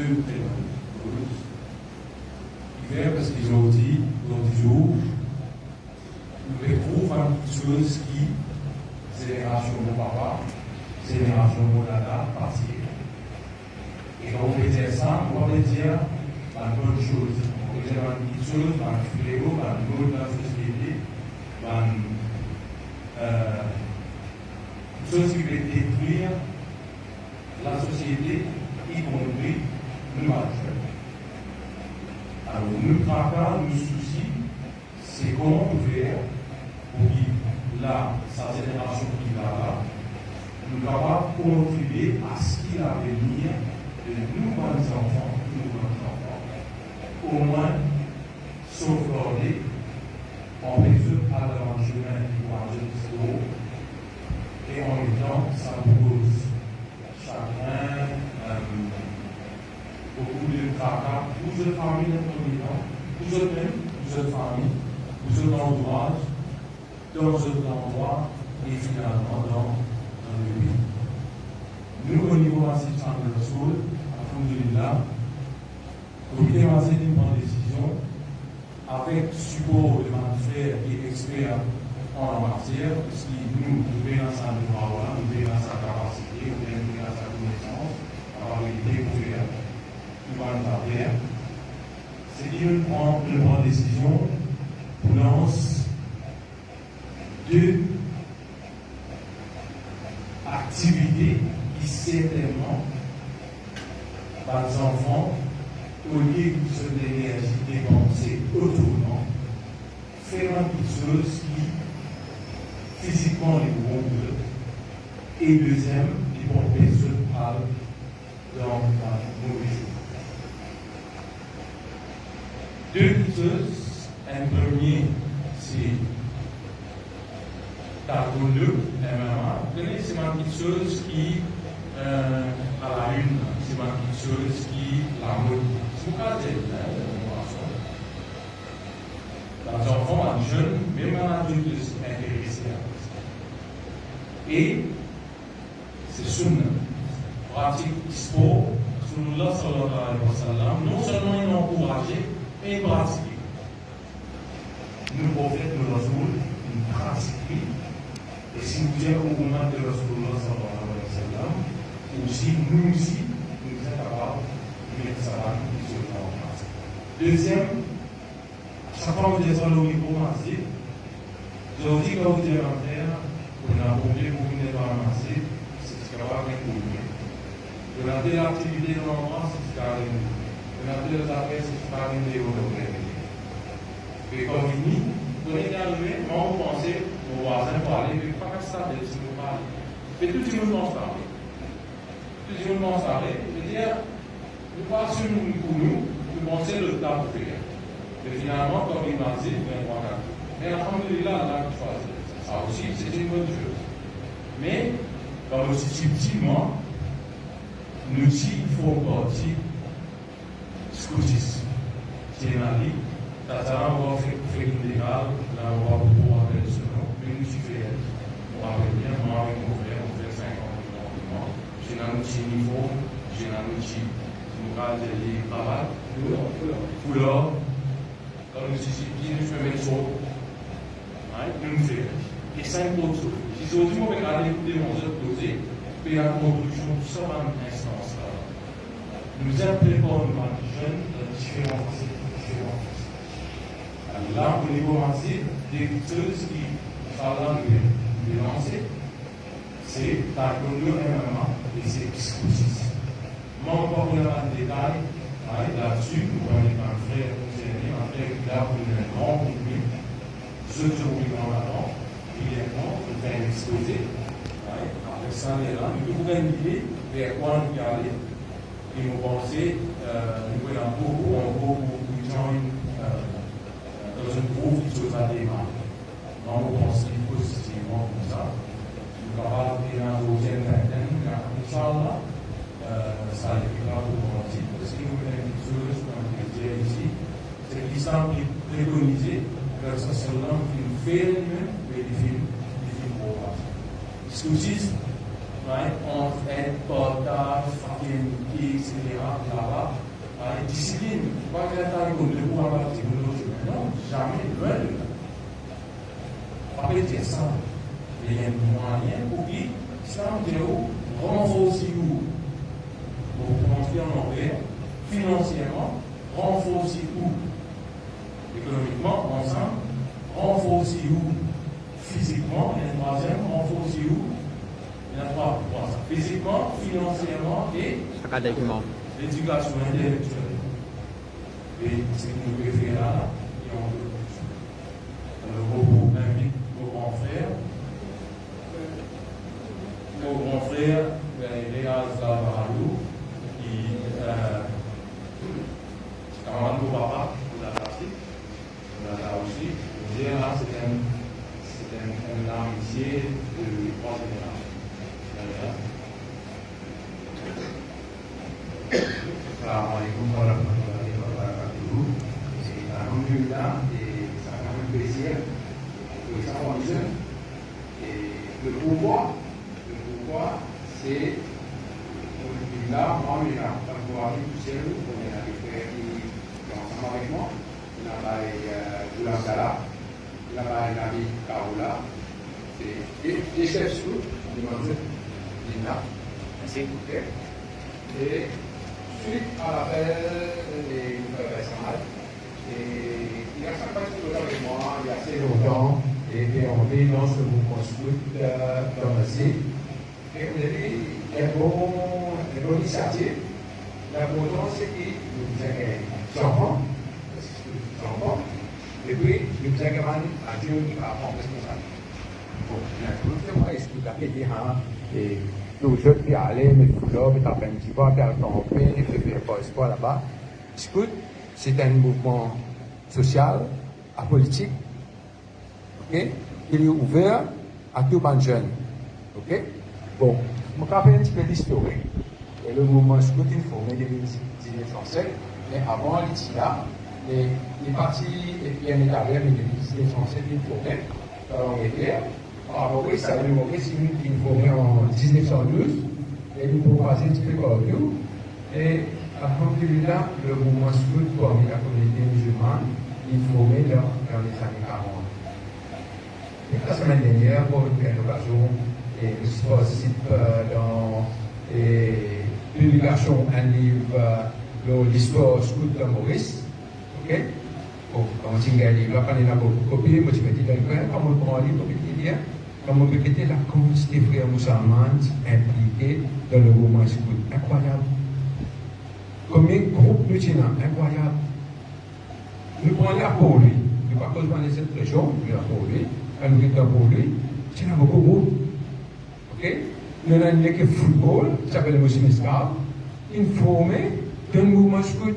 deux prénoms. Hiver, parce qu'ils ont dit, nous découvrons une chose qui, génération de papa, génération de dada, partie. Et quand on peut dire ça, on peut dire la bonne chose. On peut dire une petite chose, un fléau, un mot de la société, une chose qui peut détruire la société, y compris nous actuels. Alors, nous tracas, nous soucis, c'est comment on fait pour que là, sa génération qui va là, nous capables de contribuer à ce qu'il a à venir de nous, enfants, au moins sauvegarder en résoudre à l'avancement du courage et en même temps, ça pose chacun beaucoup de tracas, plusieurs familles intelligentes, plusieurs même, plusieurs familles, plusieurs entourages, dans cet endroit et finalement dans le pays. Nous, au niveau assistant de la Soul, alhamdoulilah, le comité massif prend décision avec support de ma frère et expert en la matière, puisque nous devons dans sa mémoire, nous devons dans sa capacité, nous devons dans sa connaissance, avoir l'idée pour faire humanitaire. C'est qu'il nous prend une décision pour lance deux activités qui certainement par les enfants, au lieu de se l'énergie dépensée autrement, faire une chose qui physiquement les groupe et deuxième, les bons personnes parlent dans la mauvaise chose. Deux choses, un premier, c'est Taekwondo, MMA. C'est une petite chose qui, à la une, c'est une petite chose qui, la mode, c'est pas dire, les enfants, les jeunes, même les adultes sont intéressés à ça. Et c'est sunna, pratique sport, Rasulullah sallallahu alayhi wa sallam, non seulement ils encouragé, mais ils pratiquent. Nous, prophètes de Rasoul, nous pratiquons. Et si nous sommes au moment de Rasulullah sallallahu alayhi wa sallam, aussi, nous sommes capables de mettre ça là, sur le plan en place. Deuxième, chaque fois que vous êtes au niveau massif, je vous dis que vous êtes en terre, vous n'avez pas oublié que vous n'êtes pas massif, c'est ce qu'on va faire pour vous. Vous avez l'activité de l'enfant, c'est ce qu'on va faire. Vous avez les affaires, c'est ce qu'on va faire. Et quand vous venez, vous êtes arrivé, moi, vous pensez, vos voisins parler, mais pas qu'à ça, si vous parlez. Mais tout le monde pense parler. Tout le monde pense parler. C'est-à-dire, nous passons pour nous, nous pensons le temps pour faire. Mais finalement, comme il m'a dit, mais alhamdoulilah, là, ça aussi, c'est une bonne chose. Mais, comme aussi subtilement, nous y faut partir scoutisme. C'est une année. Ça va faire une légale, là on va pouvoir appeler ce nom, mais nous y faisons. On va bien, moi avec mon frère, on fait 50 ans. J'ai un outil niveau, j'ai un outil, nous va aller travail, couleur, comme nous ici, nous faisons mettre sur, nous faisons. Et 5 autres choses. Si aujourd'hui on va aller écouter mon autre côté, puis la conclusion, tout ça va une instance là. Nous impliquons nos jeunes dans différents là, au niveau massif, des choses qui parlent de lancer, c'est Taekwondo MMA et c'est scoutisme. Moi, on va vous donner un détail là-dessus. Vous voyez un frère concerné, un frère qui a pour un grand contenu, ceux qui ont dans l'avant, évidemment, il fait un exposé. Avec ça, là, nous pouvons indiquer vers quoi nous aller. Et nous pensons, nous voyons beaucoup de gens dans un groupe qui se va démarrer. Donc, on pense positivement comme ça. Nous avons fait un deuxième vingtaine, Inch'Allah, ça arrivera pour commencer. Parce que nous avons une chose qu'on peut dire ici, c'est que l'islam est préconisé, que ça c'est l'homme qui nous fait lui-même, mais des films pour voir. Scoutisme, right, entre aide, portage, fraternité, etc. là-bas, right, discipline. Pas que l'État est comme de pouvoir partir de l'autre. Non, jamais, loin de là. Pas dire ça. Il y a un moyen pour qui, ça, renforcer où pour construire en paix, financièrement, renforcer où économiquement, ensemble, renforcer où physiquement, et le troisième, renforcer où il y en a trois, physiquement, financièrement et académiquement. L'éducation intellectuelle. Et c'est que nous devons faire là, et on le groupe invite nos grands frères, Léa Zavaralou, qui camarade de papa, de la pratique, on a là aussi. Là, c'est un amitié de 3 générations. Assalamualaikum warahmatullahi wabarakatuh. Alhamdulillah, et ça fait un plaisir de savoir le pouvoir, c'est là, moi, je n'ai pas pouvoir tout seul, on est avec frères qui sont ensemble avec moi. Il y a Goulam Dala, il y a Nabi Kaoula, des chefs sous, des manjeux, Dina, c'est tout fait. Et suite à l'appel des frères récemment, et il y a 5 personnes qui sont avec moi, il y a assez longtemps, et on est dans ce mouvement scout dans le site. Et vous avez une bonne initiative. L'important, c'est que nous avons des enfants, et puis nous avons un adulte qui va prendre responsabilité. Bon, moi, est-ce que vous avez dit, et nous jeunes qui allaient, mais là, mais t'as fait un petit peu, puis à camper, faire pas espoir là-bas. Scout, c'est un mouvement social, apolitique, ok? Il est ouvert à tout le monde jeune, ok? Bon, je vais faire un petit peu d'histoire. Le mouvement scout est formé depuis 1907, mais avant, il était là. Les partis bien établis depuis 1907, il est formé dans l'Angleterre. Alors, oui, ça veut dire que c'est une qui est formé en 1912, et nous pouvons passer un petit peu par nous. Et alhamdulillah, le mouvement scout parmi la communauté musulmane, il est formé dans les années 40. Et la semaine dernière, pour une occasion, et je participe dans la publication d'un livre de l'histoire scout de Maurice. Ok? Bon, quand on dit un livre, on a beaucoup de copies, moi je me dis, quand on prend un livre, on peut dire, comment on peut quitter la quantité de frères musulmans impliqués dans le mouvement scout. Incroyable. Combien de groupes nous tenons? Incroyable. Nous prenons la pour lui. Nous ne pas cause de cette région, nous la pour lui. Quand nous quittons pour lui, il y a beaucoup de groupes. Ok? Nous avons une équipe de football, qui s'appelle le Muslim Scout, informé d'un mouvement scout.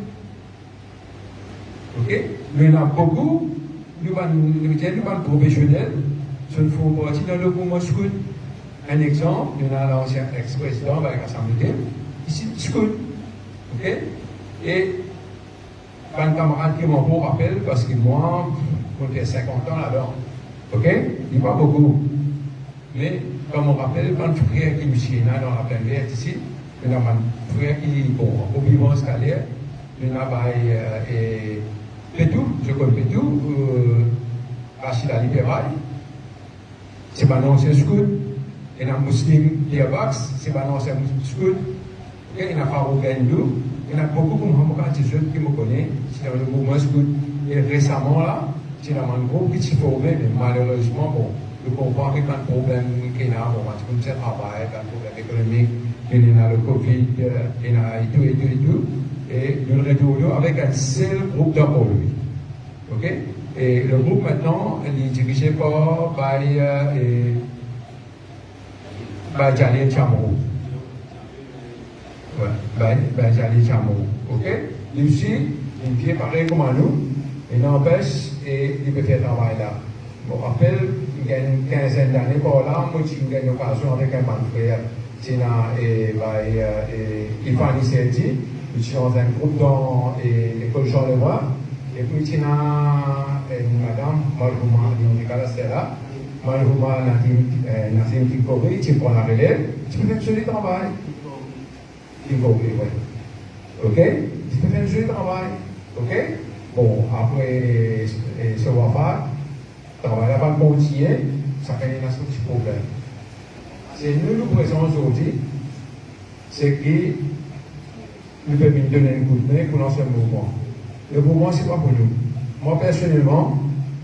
Ok? Nous avons beaucoup, nous avons professionnels, qui font partie dans le mouvement scout. Un exemple, nous avons l'ancien ex-président avec l'Assemblée, ici, scout. Ok? Et un camarade qui m'en rappelle, parce que moi, on fait 50 ans là-dedans. Ok? Il n'y a pas beaucoup. Mais, comme on rappelle, quand le frère qui est dans la pleine verte ici, il y a un frère qui, bon, au vivant scalaire, il y a Pétou, je connais Pétou, Rachid Ali Libéral, c'est un ancien scout. Il y a un musulman Diabax, c'est un ancien scout. Il y a un Farouk Gendou, il y a beaucoup de jeunes qui me connaissent, c'est dans le mouvement scout. Et récemment, là, c'est dans un groupe qui s'est formé, mais malheureusement, bon, je comprends qu'il y a un problème qu'il y a, bon, comme c'est le travail, un problème économique, il y a le Covid, il y a tout. Et nous le retournons avec un seul groupe d'emplois. Ok? Et le groupe maintenant, il est dirigé par Jalil Chamorro. Ouais, Jalil Chamorro. Ok? Lui aussi, il vient pareil comme nous, il n'empêche et il peut faire travail là. Je me rappelle, il y a une quinzaine d'années par là, moi j'ai eu une occasion avec un frère, Tina et Ifani Serdi. Je suis dans un groupe dans l'école Jean-Leroy, et puis Tina et madame, Margouma, Nicolas Stella, malheureusement, dans une petite Corée, tu prends la relève, tu peux faire un joli travail. Une Corée, oui. Ok? Tu peux faire un joli travail. Ok? Bon, après ce Wafa, le travail va continuer, ça fait un petit problème. C'est nous présents aujourd'hui, c'est que nous pouvons donner un coup de main pour lancer un mouvement. Le mouvement, ce n'est pas pour nous. Moi, personnellement,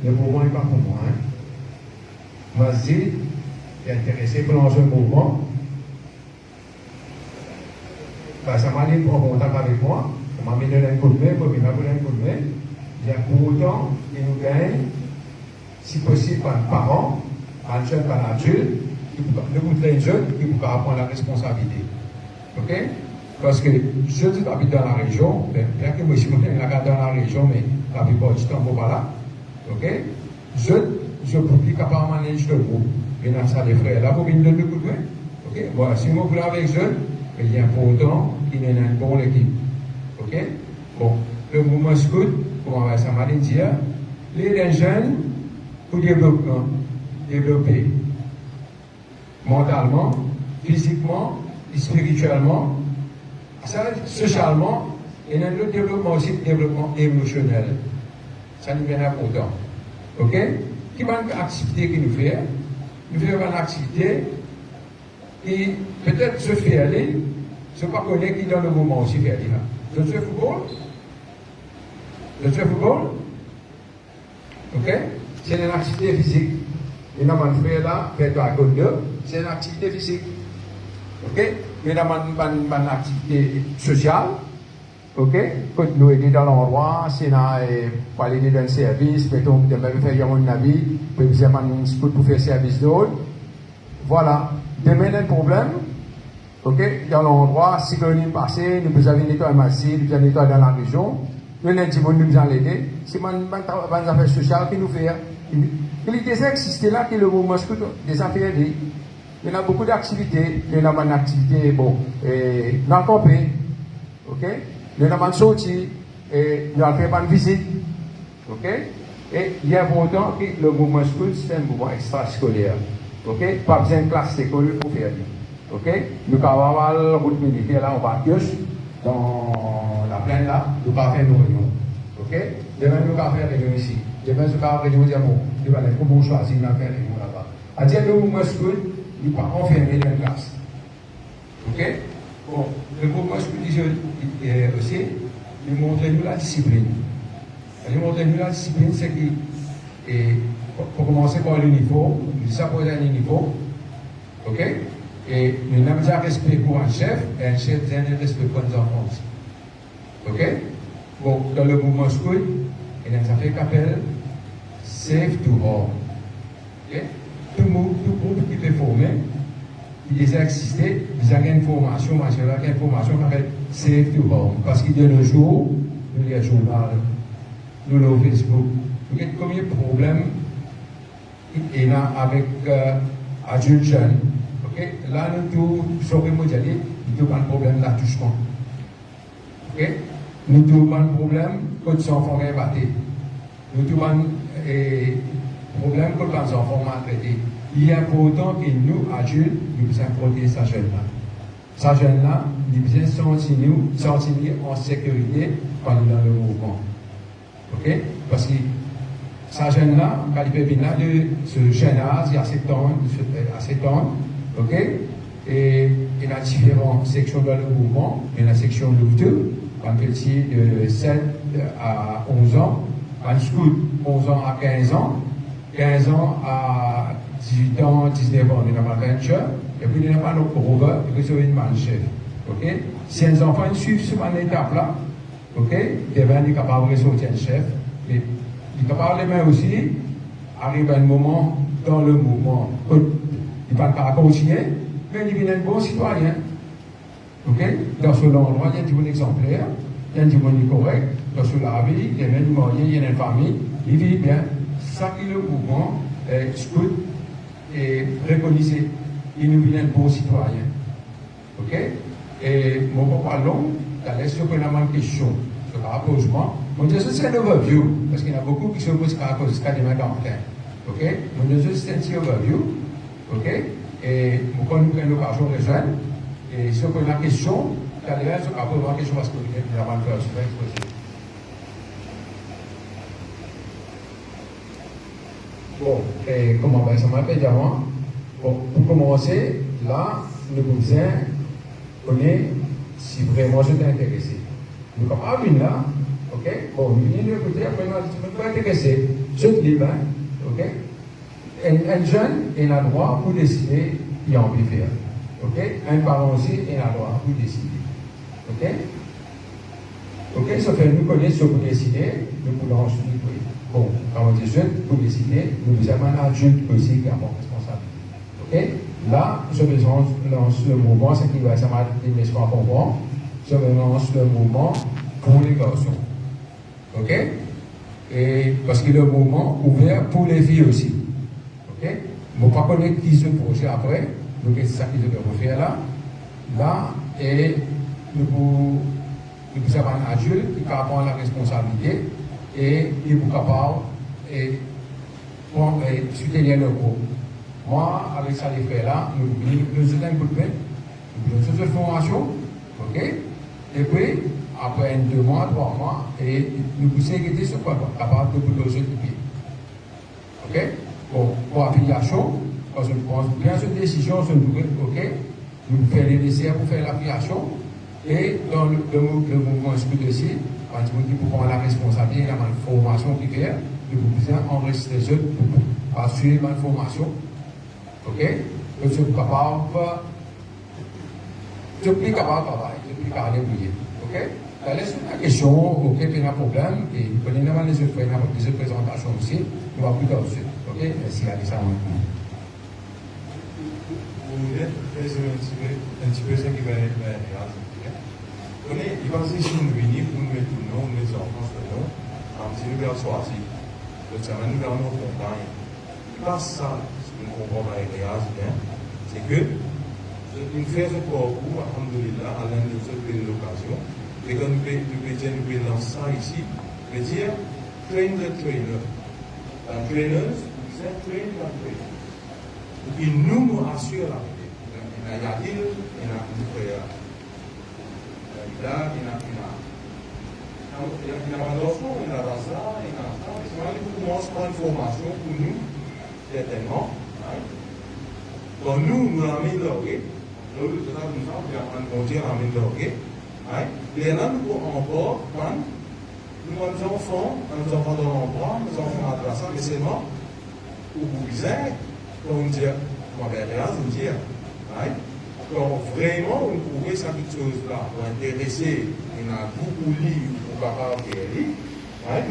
le mouvement n'est pas pour moi. Moi, je dis, je suis intéressé pour lancer un mouvement. Ben, ça m'a dit de prendre contact avec moi. Ça m'a mis donné un coup de main, pour qu'il m'a donné un coup de main. Il y a pour autant qu'il nous gagne, si possible, par un parent, par un jeune, par un adulte, ne vous traînez jeune, qui vous prendre la responsabilité. Ok? Parce que je habite dans la région, bien que moi je suis dans la région, mais la plupart du temps, pas là. Ok? Je peux plus capable de manager le groupe. Et dans ça, les frères, là, vous venez de coup de main. Ok? Bon, si vous voulez avec jeune, il y a pour autant qu'il y a une bonne équipe. Ok? Bon, le mouvement scout, comment ça m'a dit dire, les jeunes pour développer mentalement, physiquement, spirituellement, socialement, et dans le développement aussi, développement émotionnel. Ça nous vient important. Ok? Qui va une activité que nous faisons? Nous faisons une activité qui peut-être se fait aller, je ne sais pas connaître qui dans le moment aussi fait aller. Je fais football. Je fais football. Ok? C'est une activité physique. Et nous avons fait là, fait à côté d'eux, c'est une activité physique. Ok? Mais nous avons une activité sociale. Ok? Quand nous étions dans l'endroit, c'est pour aller dans un service, mettons, de même faire un avis, pour faire service d'autres. Voilà. Demain, il y a un problème. Ok? Dans l'endroit, si l'année passée, nous avons nettoyé massif, nous avons nettoyé dans la région, nous avons dit, nous allons l'aider. C'est une affaire sociale qui nous fait. Il y a des activités là qui le mouvement des affaires. Il y a beaucoup d'activités. Il y a une activité, bon, dans le campé. Ok? Il y a une sortie. Il y a une visite. Ok? Et il est important que le mouvement school, c'est un mouvement extrascolaire. Ok? Pas besoin de classe d'école pour faire. Ok? Nous avons avoir la route militaire là, on va dans la plaine là, nous allons faire nos réunions. Ok? Demain, nous allons faire des réunions ici. Demain, nous allons faire des réunions diamants. Nous allons choisir de faire des réunions là-bas. À dire que le mouvement school, il ne peut pas enfermer dans la classe. Ok? Bon, le mouvement school aussi, il montre nous la discipline. Il montre nous la discipline, c'est que, pour commencer par l'uniforme, nous savons un uniforme. Ok? Et nous avons déjà respect pour un chef, et un chef a un respect pour les enfants. Ok? Bon, dans le mouvement school, il y a un fait qu'appelle Safe to Home. Ok? Tout groupe qui peut former, qui déjà existé, ils ont une formation, une formation qui s'appelle Safe to Home. Parce qu'il y a le jour, nous avons le journal, nous avons Facebook. Nous avons combien de problèmes il y a avec adultes jeunes. Okay? Là, nous avons un problème d'attouchement. Okay? Nous avons un problème quand les enfants sont battus. Nous avons un problème quand les enfants sont maltraités. Il est important que nous, adultes, nous puissions protéger ces jeunes-là. Ces jeunes-là, nous puissions sentir en sécurité quand nous sommes dans le mouvement. Okay? Parce que ces jeunes-là, quand ils peuvent venir de ce jeune âge, il y a 7 ans, ok? Et il y a différentes sections dans le mouvement. Il y a la section Louveteau, un petit de 7 à 11 ans, un scout 11 ans à 15 ans, 15 ans à 18 ans, 19 ans, il y a un venture, et puis il y a un rover, et puis il y a une chef. Ok? Si les enfants suivent cette étape-là, ok? Ils deviennent capables de sortir un chef, mais ils sont capables de même aussi, arrive un moment dans le mouvement. Il ne va pas continuer, mais il devient un bon citoyen. Ok? Dans ce endroit, il y a un bon exemplaire, il y a un bon correct, dans ce la vie, il y a un marié, il y a une famille, il vit bien. Ça qui est le mouvement, scout et préconisé, il nous devient un bon citoyen. Ok? Et mon papa long, il a laissé une question sur le rapprochement. On dit que c'est un overview, parce qu'il y en a beaucoup qui se posent jusqu'à demain matin. Ok? Nous avons juste un petit overview. Ok? Et nous avons une occasion de rejoindre. Et si on a une question, après la question, parce que nous avons fait un super exposé. Bon, et comment ça m'appelle d'avant? Bon, pour commencer, là, nous vous connaître si vraiment je t'ai intéressé. Nous comme une là, ok? Bon, nous venons de côté, après nous sommes pas intéressés. Je te dis, ok? Un jeune est le droit pour décider il a envie de faire. Ok? Un parent aussi est le droit pour décider. Ok? Ok, ça fait nous connaître ce que vous décidez, nous pouvons ensuite oui. Bon, quand on dit jeune, pour décider, nous avons un adulte aussi qui a une responsabilité. Ok? Là, je lance le mouvement, ce qui va s'appelle des espoirs pour moi. Je lance le mouvement pour les garçons. Ok? Et parce que le mouvement ouvert pour les filles aussi. Ok? Je ne vais pas connaître qui se projet après. Donc, c'est ça que je vais refaire là. Là, et nous avons un adulte qui va prendre la responsabilité et qui est capable de soutenir le groupe. Moi, avec ça, les frères là, nous avons un coup de main, nous avons une formation, ok? Et puis, après 2 mois, 3 mois, et nous pouvons s'inquiéter sur quoi? Capable de vous loger du pied. Ok? Bon, pour affiliation, parce que nous prenons bien cette décision, ok? Nous faisons les nécessaires pour faire l'affiliation, et dans le mouvement esprit aussi, quand vous prendre la responsabilité, il y a une formation qui fait, nous pouvons enregistrer les autres pour suivre une formation. Ok? Donc, je suis capable de travailler, je suis capable de bouiller. Ok? La question, ok, il y a un problème, et vous connaissez les autres frères, des autres présentations aussi, on va plus tard dessus. Ok? Merci, Alexandre. Vous êtes un petit peu ce qui va être réalisé. On est, il va se sur nous venir pour nous mettre tout le nom, les enfants, si nous allons choisir, le chemin, nous allons notre montagne. Pas ça, ce que nous comprenons avec les gaz, c'est que nous faisons un parcours, alhamdoulilah, à l'un de nos autres l'occasion, et quand nous pouvons lancer ça ici, veut dire train the trainer. Un trainer, c'est train the trainer. Et nous assurons la vie. Il y a dit, il y a une frère. Il y a un enfant, il y a ça, il y a ça. C'est pour commencer par une formation pour nous, certainement. Donc nous améliorons. Nous améliorons. Et là, nous pouvons encore prendre nos enfants de l'emploi, nos enfants à la mais seulement pour vous dire, comme dire, on va dire, donc vraiment, on trouvait ça quelque chose là, pour intéresser, il y a beaucoup de livres pour capable de lire.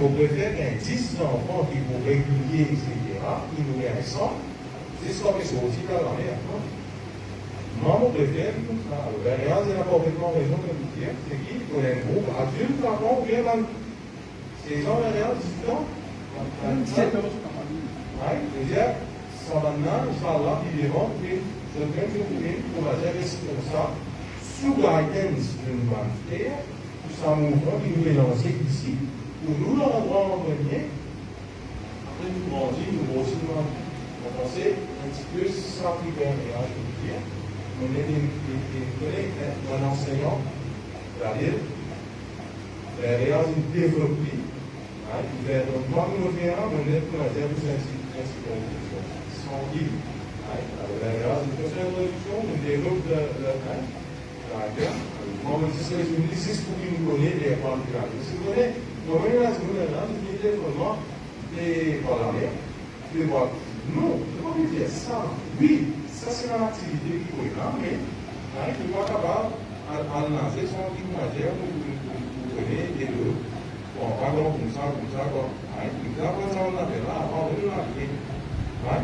On préfère qu'il y ait 10 enfants qui vont régulier, etc., qui nous ressemblent, c'est ce qu'on est sorti dans la mer. Moi, mon préfère, la réalité, il a complètement raison de me dire, c'est qu'il faut un groupe adulte, avant, ou bien ces gens, la réalité, 18 ans. 17 ans. C'est-à-dire, ça va maintenant, Inch'Allah, ils verront que je vais pour la gérer comme ça, sous guidance d'une humanité, c'est un mouvement qui nous est lancé ici, pour nous, dans l'endroit en premier, après nous grandir, nous grossir, on pensait un petit peu ça qui vient de je veux dire. On est un enseignant, c'est-à-dire, la réalité développée, donc, moi, nous reviendrons, on est pour la gérer sans guide. La réalité, nous faisons une réduction, on développe moi, je dis, c'est pour qui nous connaît les points de vue. Si vous connaissez, nous venons à ce moment-là, nous disons vraiment des parlements, des voix. Non, je ne peux pas vous dire ça. Oui, ça c'est une activité qui est là, mais il faut capable à lancer son imaginaire pour connaître les deux. Bon, pas comme ça, comme ça. Quand ça on a fait là, avant de nous arriver.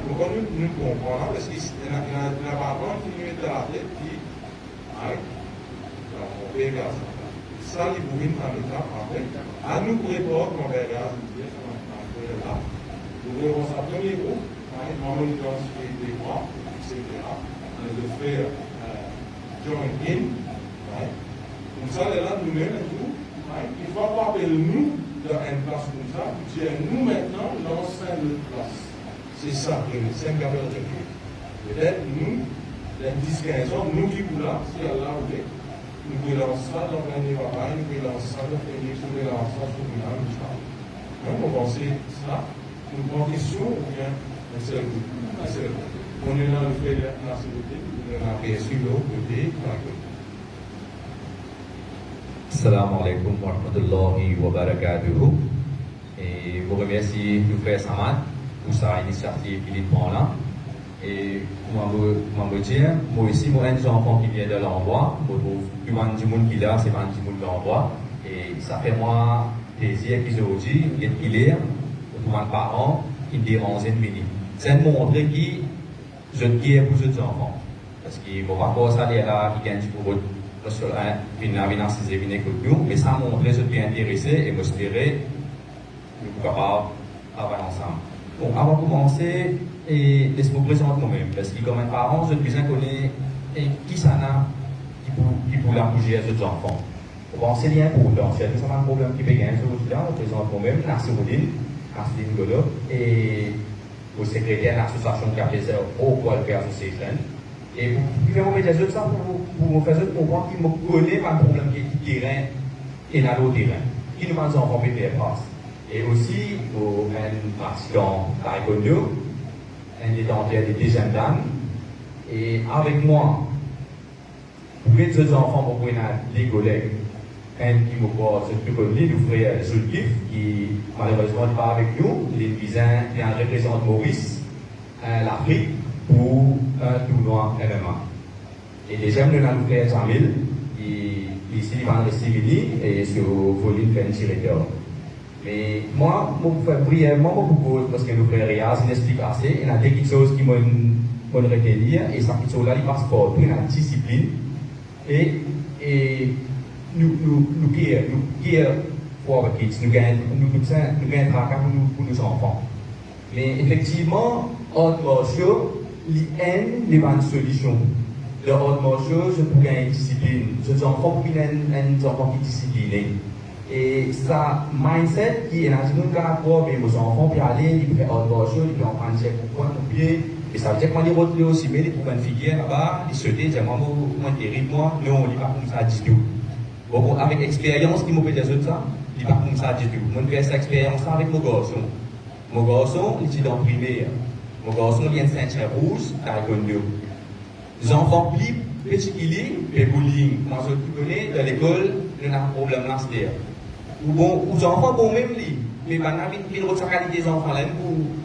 Pourquoi nous comprenons parce qu'il y a pas qui nous met dans la tête qui on fait gaz. Ça, les bourrines dans l'étape après. À nous préparer qu'on fait gaz, là. Nous verrons ça premier groupe, on identifie les droits, etc. Le frère join in. Comme ça, là, nous-mêmes et tout, il faut pas appeler nous dans une place comme ça, dire nous maintenant, lancer une place. C'est ça, c'est un gars de peut-être nous, les 10-15 ans, nous qui sommes là, si Allah voulait, nous pouvons lancer ça dans l'année travail, nous pouvons lancer ça dans l'année sur les lançants sur le monde, donc on pense ça, nous prenons question ou bien un seul groupe. On est dans le fait de la nationalité, on est dans la PSU, l'autre côté, Assalamu alaikum wa rahmatullahi wa barakatuhu. Et vous remercie le frère Samad pour sa initiative qu'il prend là. Et moi, je dire, moi aussi, moi, un enfant qui vient de l'envoi, je trouve plus grand du monde qui là, c'est pas du monde de l'envoi. Et ça fait moi plaisir qu'ils ont dit, qu'il est, pour mes parents, qui me dérangent de venir. C'est montrer qui je guère pour ces enfants. Parce qu'il ne faut pas voir ça, les là, qui gagnent pour eux. Parce que mais ça montre que je suis intéressé et m'espérer que nous sommes capables d'avancer ensemble. Bon, avant de commencer, laisse-moi présenter moi-même, parce que comme un parent, je suis inconnu qui ça n'a qui pour la bouger à ces enfants. Bon, c'est bien important, c'est un problème qui peut gagner aujourd'hui là, on présente moi-même, Nassoudine Golo, et au secrétaire de l'association Capézer au Quality Association. Et vous pouvez me dire ça pour me faire comprendre qu'il me connaît pas un problème qui est terrain et dans l'autre terrain, qui nous met en faire face. Et aussi, un pratiquant taekwondo, un détenteur de deuxième dan, et avec moi, pour les autres enfants, pour les collègues, un qui me voit, c'est plus connu, le frère Zulkif, qui malheureusement n'est pas avec nous, les voisins qui représentent Maurice, l'Afrique, pour un tournoi MMA. Et déjà, nous avons fait Jamil, ici, il va rester venu, et sur Voline fait un directeur. Mais moi, je vais brièvement vous propose, parce que nous faisons rien, c'est une explication, il y a des choses qui m'ont retenir, et ça fait là, il passe pour tout, il y a une discipline, et nous pour les kids, nous gagnons un travail pour nos enfants. Mais effectivement, autre chose, il y a une solution. Le autre chose, c'est pour gagner une discipline. Ce enfant qui est un enfant qui est discipliné. Et ça, mindset qui est dans une caractère, mais vos enfants peuvent aller, ils peuvent faire autre chose, ils peuvent en prendre pour prendre au pied. Et ça veut dire que quand ils retrouvent aussi, mais ils trouvent une figure là-bas, ils se disent, moi, terrible, moi, non, on n'est pas comme ça du tout. Bon, avec l'expérience qui m'a fait des autres, ça, il n'est pas comme ça du tout. Moi, je fais cette expérience avec mon garçon. Mon garçon, il est dans le primaire. Mon garçon, il a une ceinture rouge, taekwondo. Les enfants plus petits qu'il est, le bullying. Moi, je connais, dans l'école, il y a un problème là, c'est-à-dire. Bon, les enfants, bon, même lui. Mais maintenant, il retient la qualité des enfants là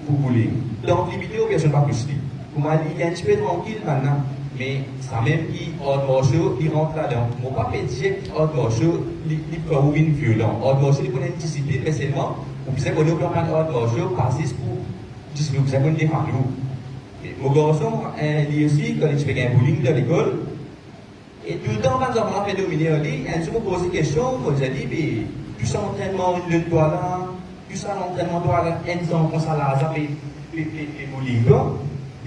pour bullying. Donc, les vidéos, personne ne va plus lui. Pour moi, il est un petit peu tranquille maintenant. Mais ça même qui, autre morceau, il rentre là-dedans. Mon papa dit que autre morceau, il peut ouvrir une violence. Autre morceau, il connaît une discipline, mais seulement, vous pouvez qu'on ait un autre morceau, passer pour, vous avez une défense. Mon garçon, il aussi, quand il fait un bullying dans l'école, et tout le temps, quand les enfants fait dominer, il me pose des questions, il a dit, mais, plus ça entraînement de toi là, plus ça l'entraînement de toi là, un enfant, ça là, ça fait bullying.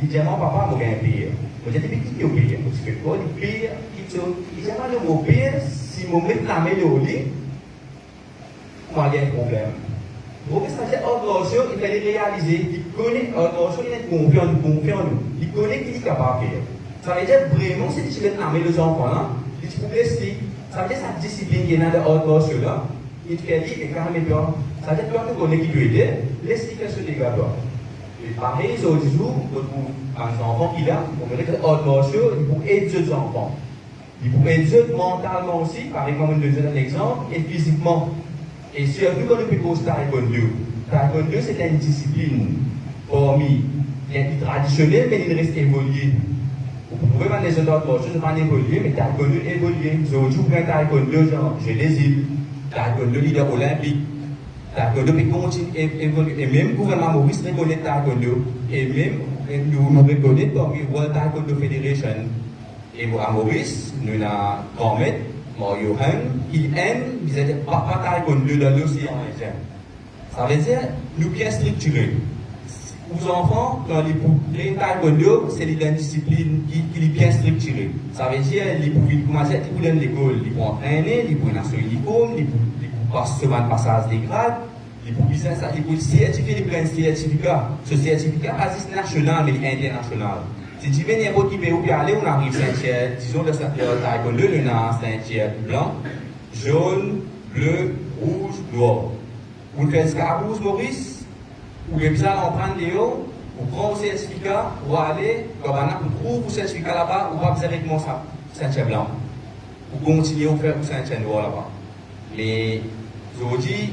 Il dit, mon papa, il a un pire. Je dis, mais qui est au pire? Parce que quoi, le pire, il dit, le mot pire, si je mets la main au lit, moi, il y a un problème. Donc, ça veut dire, autre chose, il fallait réaliser, il connaît, autre chose, il est confiant en nous. Il connaît qu'il est capable de faire. Ça veut dire, vraiment, si tu mets la main aux enfants là, il te faut laisser. Ça veut dire, sa discipline qui est dans l'autre chose là, il te fait dire, et quand même, ça veut dire, toi, tu connais qui peut aider, laisse-lui faire ce dégât là. Et pareil, ce jour, un enfant qui a, on dirait que autre chose, il faut aider les enfants. Il faut aider mentalement aussi, par exemple, je donne un exemple, et physiquement. Et surtout quand on peut taekwondo. Taekwondo, c'est une discipline parmi les traditionnelle, mais il reste évolué. Vous pouvez voir les autres choses, pas évoluer, mais taekwondo évolué. Aujourd'hui, vous prenez taekwondo, genre, je les îles, taekwondo leader olympique. Taekwondo peut continuer à évoluer. Et même le gouvernement Maurice reconnaît taekwondo. Et même nous reconnaissons parmi World Taekwondo Federation. Et à Maurice, nous avons grand-maître, Mario Han, qui aime, il disait, papa taekwondo dans l'océan Indien. Ça veut dire, nous bien structurés. Aux enfants, quand les taekwondo, c'est une discipline qui est bien structurée. Ça veut dire, ils peuvent commencer à l'école, ils vont entraîner, ils vont nationaliser uniforme, ils vont passer souvent le passage des grades, Il faut ça, il faut certifier les prendre certificat. Ce certificat, pas juste national, mais international. Si tu viens n'importe qui pays où aller, on arrive Saint-Thierry, disons le taekwondo, le na Saint-Thierry blanc, jaune, bleu, rouge, noir. Vous faites Scarousse, Maurice, ou bien ça, on prend Léo, vous prenez le certificat, vous allez, comme vous trouvez le certificat là-bas, vous va directement ça, Saint-Thierry blanc. Vous continuez à faire Saint-Thierry noir là-bas. Mais aujourd'hui,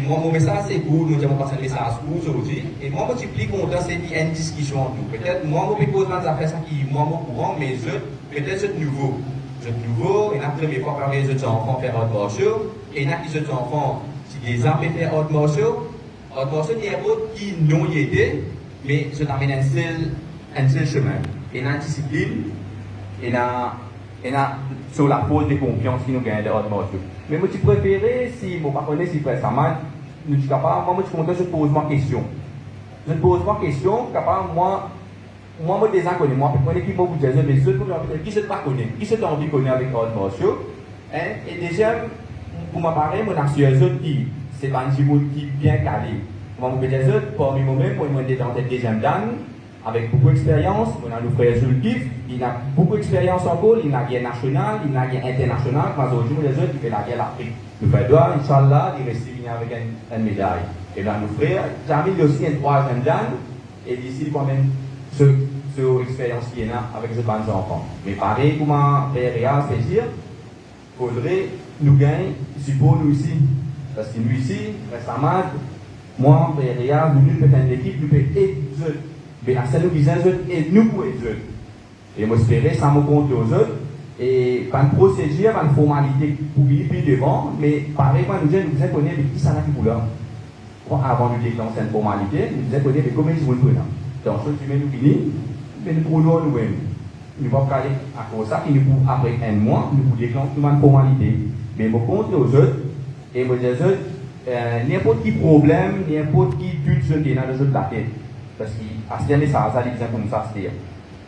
moi, mon message c'est cool, nous avons passé un message cool aujourd'hui. Et moi, je multiplie content, c'est qu'il y a une discussion entre nous. Peut-être, moi, je pose des affaires qui moi, au courant, mais peut-être c'est nouveau. C'est nouveau, et la première fois que les autres enfants faire autre martiaux, et il y a des autres enfants qui les ont fait faire autre martiaux. Autre martiaux, il y a d'autres qui n'ont pas aidé, mais je t'amène un seul chemin. Et dans la discipline, et sur la pause de confiance qui nous gagne de autre martiaux. Mais moi, je préférais, si je ne connais pas si frère Samad, nous sommes capables, moi, je suis content, je pose ma question. Je pose ma question, capable, moi, je déjà connais, moi, je connais qui m'a dit, mais qui se pas connaît, qui se t'a envie de connaître avec autre martiaux. Et déjà, pour m'apparaître, mon action qui, c'est pas un petit qui bien calé. Moi, je vais dire, parmi moi-même, moi, je suis dans cette deuxième dan, avec beaucoup d'expérience, on a nos frères Zulkif, il a beaucoup d'expérience en Gaule, il a guerre nationale, il a guerre internationale, mais aujourd'hui, les autres, il fait la guerre l'Afrique. Nous faisons, Inch'Allah, il reste avec une médaille. Et là, nos frères, Jamil aussi un troisième dan, et d'ici, quand même, cette expérience qu'il y a avec ces bons enfants. Mais pareil, comme Père Réal fait dire, il faudrait nous gagner, suppose nous ici. Parce que nous ici, récemment, moi, Père Réal, nous faisons une équipe, nous faisons aider. Mais à celle qui et nous pour les autres. Et moi, j'espérais, ça me compte aux autres. Et pas une procédure, pas une formalité pour lui devant, mais pareil, quand nous disons, nous connaître qui ça n'a qui pour là. Avant de déclencher une formalité, nous disons connaître comment ils vont le prendre. Donc, ce qui nous finit, mais nous prenons nous-mêmes. Nous ne pouvons pas aller à cause de ça, qui nous pour après un mois, nous pouvons déclencher une formalité. Mais je compte aux autres, et moi, je dis, n'importe qui problème, n'importe qui but se tient dans les autres la tête. Parce qu'à ce dernier ça a besoin comme ça, c'est-à-dire.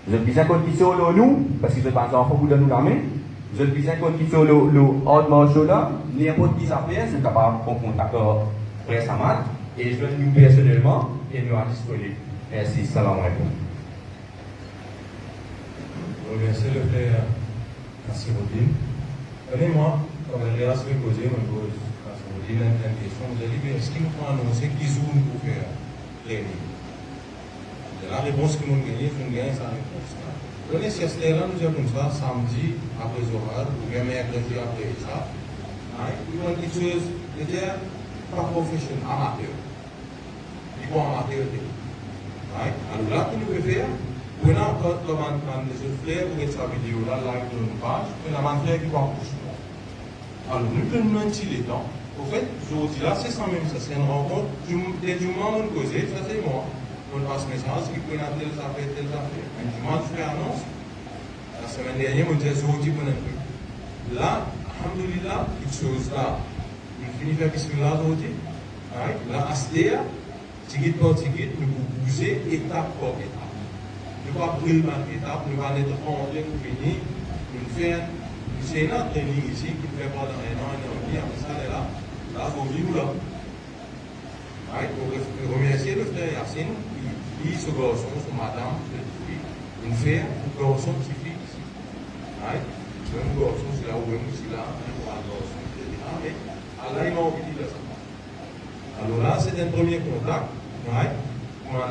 Vous avez besoin de sur nous, parce que vous avez besoin de nous la main. Vous avez besoin de sur le hors marché là, n'importe qui ça fait, c'est capable de contacter Frère Samad, et je vais nous personnellement, et nous à disponible. Merci, salam alaikum. Je remercie le frère Nassiruddin. Donnez-moi, quand les relation est posée, on pose Nassiruddin une question. Vous avez dit, mais est-ce qu'il nous faut annoncer qui zoom pour faire réunir? La réponse que nous gagnons, c'est la réponse. Donnez ce là nous avons comme ça, samedi après Zohar, ou bien mercredi après ça. Nous avons quelque chose de dire pas professionnel, amateur. Il faut amateur. Alors là, que nous pouvons faire, on a comme les autres frères, pour cette vidéo là, live sur une page, on a un frère qui va en couche. Alors nous prenons un petit temps. Au fait, aujourd'hui là, c'est ça même, ça c'est une rencontre. Dès du moment où on cause, ça c'est moi. On passe message qui peut être telle affaire, telle affaire. Un dimanche, je fais annonce. La semaine dernière, on disait aujourd'hui pour un peu. Là, alhamdoulilah, quelque chose là. On finit faire bismillah aujourd'hui. Là, à ce terre, tigit par tigit, nous pouvons bouger étape par étape. Nous ne pouvons pas brûler par étape, nous allons être en train de finir. Nous faisons une training ici qui fait pendant un an et demi. Après ça, là, aujourd'hui, nous là. Pour remercier le frère Yassine, qui ce garçon, ce madame, une fille, un garçon qui fait ici. Un garçon, c'est là où c'est là, un garçon, etc. Mais Allah, il m'a envie de ça. Alors là, c'est un premier contact. On a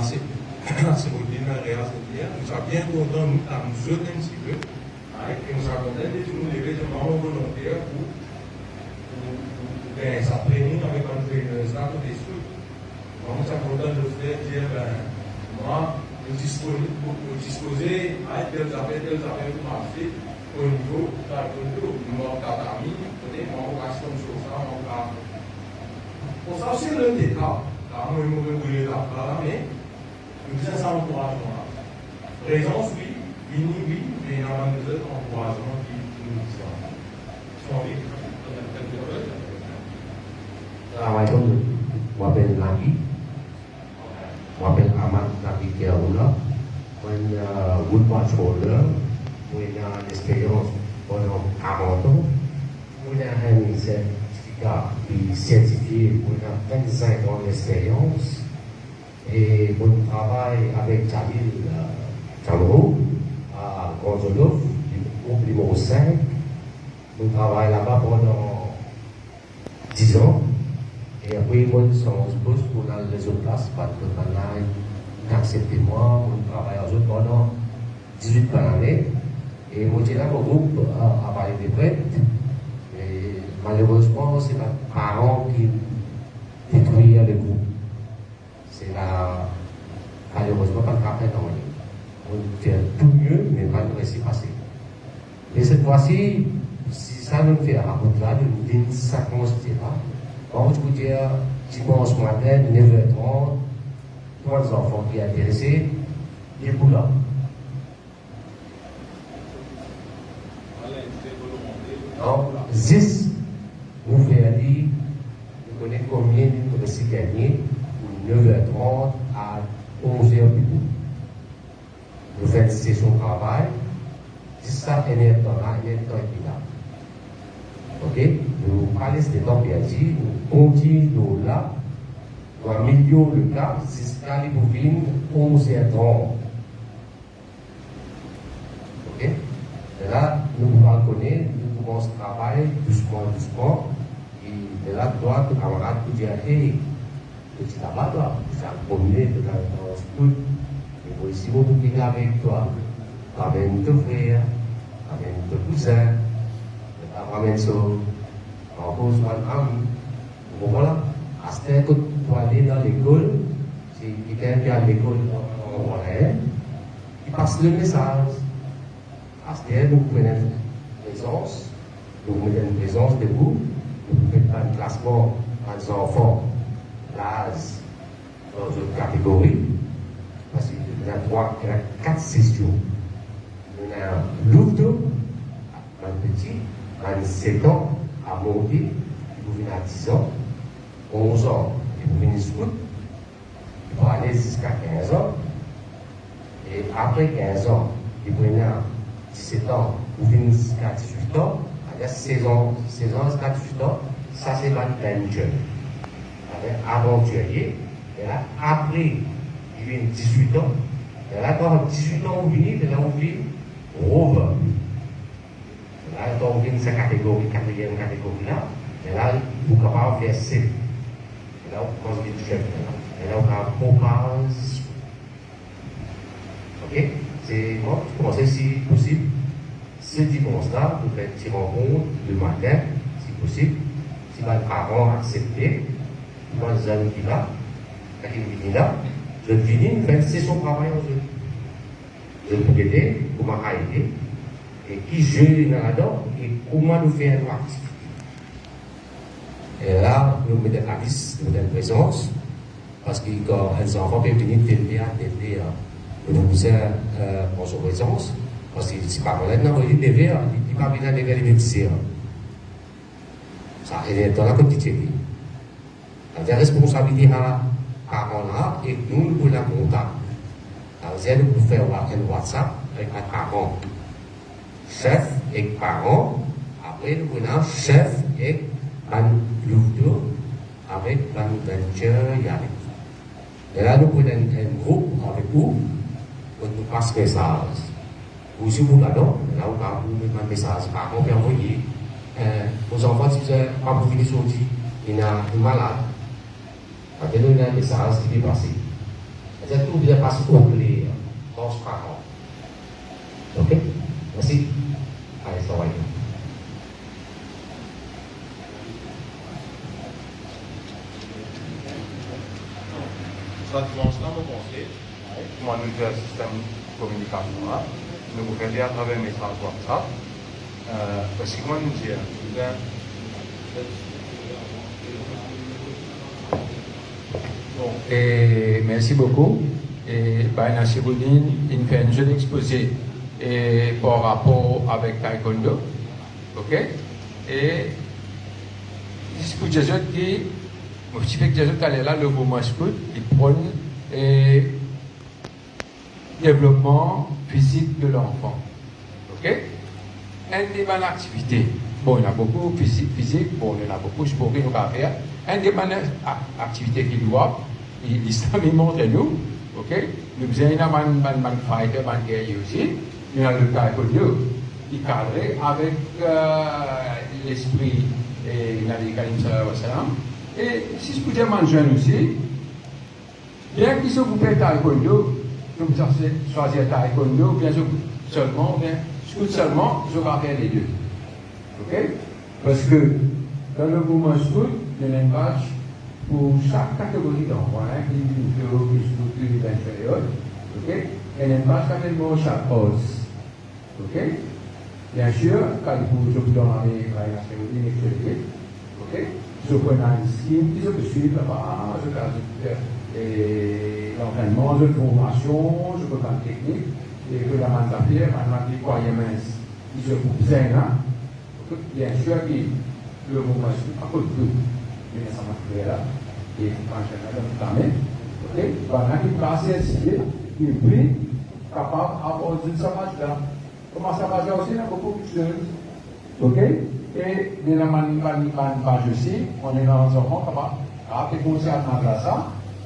assez pour dire, nous sommes bien contents, nous autres un petit peu. Et nous sommes contents de nous lever de membres volontaires pour ça training avec un traîneur, ça tout est sûr. Moi, je suis content de le faire, dire, moi, je disposer à telles affaires pour marcher au niveau de la culture, moi, tatami, moi, on va se sur ça, on va. Pour ça, c'est le détail. Là, moi, je me brûler là, mais nous disons ça encouragement. Présence, oui, vini, oui, mais il y a un autre encouragement qui nous dit ça. Sans vie. Assalamualaikum, je m'appelle Nagi, je m'appelle Ahmad Nagi Kiaoula, je suis woodman shoulder, je suis une expérience pendant 40 ans, je suis un certificat scientifique étudié pour 25 ans d'expérience et mon travail avec Jalil Chamrou à Gonzolov, au numéro 5. Je travaille là-bas pendant 10 ans. Et après, moi, je pose pour les autres places, parce que maintenant, ils acceptent moi, je travaille aux autres pendant 18 par année. Et moi, j'ai là mon groupe à parler des prêtres. Et malheureusement, c'est mes parents qui détruisent le groupe. C'est là, malheureusement, pas le cas dans on fait tout mieux, mais malgré c'est passé. Et cette fois-ci, si ça nous fait raconter là, nous disons ça constate là. Bon, je vous dis, dimanche matin, 9h30, 3 enfants qui sont intéressés, les boulons. Donc, 10, vous faites dire, vous connaissez combien vous avez gagné pour 9h30 à 11h plus tôt. Nous faisons une session de travail, 10 ça, et un temps là, et un temps qui là. Ok? Nous parlons de temps perdu, nous continuons là, nous améliorons le cas jusqu'à l'hypovine 11h30. Ok? Et là, nous pouvons connaître, nous commençons à travailler doucement, et de là, toi, ton camarade peut dire, hey, petit là-bas, toi, c'est un premier de dans ce truc, et pour ici, vous pouvez avec toi, ramène ton frère, ramène ton cousin, ramène ça, en cause un ami, voilà, à ce que tu aller dans l'école, si quelqu'un qui est à l'école en Montréal, il passe le message. À ce que nous prenons une présence, nous mettons une présence debout, nous mettons un classement des enfants, l'âge, dans une catégorie, parce qu'il y a 4 sessions. Il y a un lourd, un petit, un 7 ans à monter, il vous à 10 ans, 11 ans, il vous venez scout, il va aller jusqu'à 15 ans, et après 15 ans, il vous venez à 17 ans, vous venez jusqu'à 18 ans, c'est-à-dire 16 ans jusqu'à 18 ans, ça c'est l'adventure. Aventurier, et là, après, il vient 18 ans, et là, quand 18 ans, vous venez, et là, vous venez rover. Là, quand vous venez cette catégorie, 4e catégorie là, et là, vous êtes capable de faire C. Et là, vous commencez à chef. Et là, vous avez Caucase. Ok? C'est moi, je commence si possible. Ce dimanche-là, vous faites une petite rencontre le matin, si possible. Si les parents acceptent, moi, les amis qui là, quand ils viennent là, je finis, je fais une session de travail aux eux. Je peux aider, comment aider, et qui joue là-dedans, et comment nous faire une activité. Et là, nous mettons la liste, nous mettons une présence, parce que quand les enfants peuvent venir filmer, atteindre, nous pousser en son présence, parce que si par là, non, il devait, il ne va pas venir les médecins. Ça, il est dans la quantité. La responsabilité à parents là, et nous, nous pouvons contact. Alors, nous pouvons faire un WhatsApp avec les parents. Chef et parents. Après, nous pouvons chef et un loup avec un venture. Et là, nous prenons un groupe avec vous pour nous passer le message. Ou si vous regardez, là, vous avez un message par contre, envoyé aux enfants qui sont pas pour venir sortir, il y a un malade. Parce que nous, il y a un message qui est passé. C'est-à-dire que tout bien passe au clair dans ce parent. Ok? Merci. Allez, ça va y aller. Ça dimanche là, mon conseil, comment nous faire un système de communication là, nous vous aider à travers un message WhatsApp. Parce que comment nous dire, Et merci beaucoup. Et Baina Siboudine, il fait un jeune exposé et par rapport avec Taekwondo. Ok? Et pour les autres qui, mon petit fait que les autres allaient là, le mouvement scout, ils prennent et développement physique de l'enfant. Ok? Une des bonnes activités. bon, il y en a beaucoup, physique, bon, il y en a beaucoup, sport, nous va faire. Un des activités qui doivent, l'islam il montre nous, ok? Nous avons un fighter, un guerrier aussi, il y a le taekwondo, qui cadre avec l'esprit de Nabi Karim sallallahu alayhi wa sallam. Et si je pouvais manger aussi, bien qu'ils s'occupent de taekwondo, nous choisir taekwondo, bien seulement, je vais faire les deux. Ok? Parce que dans le mouvement scout, il y a une page pour chaque catégorie d'enfants, individuaux, structure inférieure. Ok? Il y a une page qui s'appelle chaque pause. Ok? Bien sûr, quand je vous donne la théorie, ok? Je prends un scheme qui se peut suivre là-bas, je fais l'entraînement, je fais une formation, je fais une technique, et je fais la main d'affaires, maintenant, les croyants, ils se coupent bien, hein? Bien sûr, le mouvement est à côté de tout, mais ça m'a fait là, et quand je fais le temps, ok? Pendant qu'il passe ici, il prie, capable d'avoir une savage là. Comment ça va aussi, il y a beaucoup de choses. Ok? Et dans la page aussi, on est dans un enfant capable de commencer à prendre ça.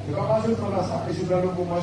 Et comment je prends ça? Et je prends le mouvement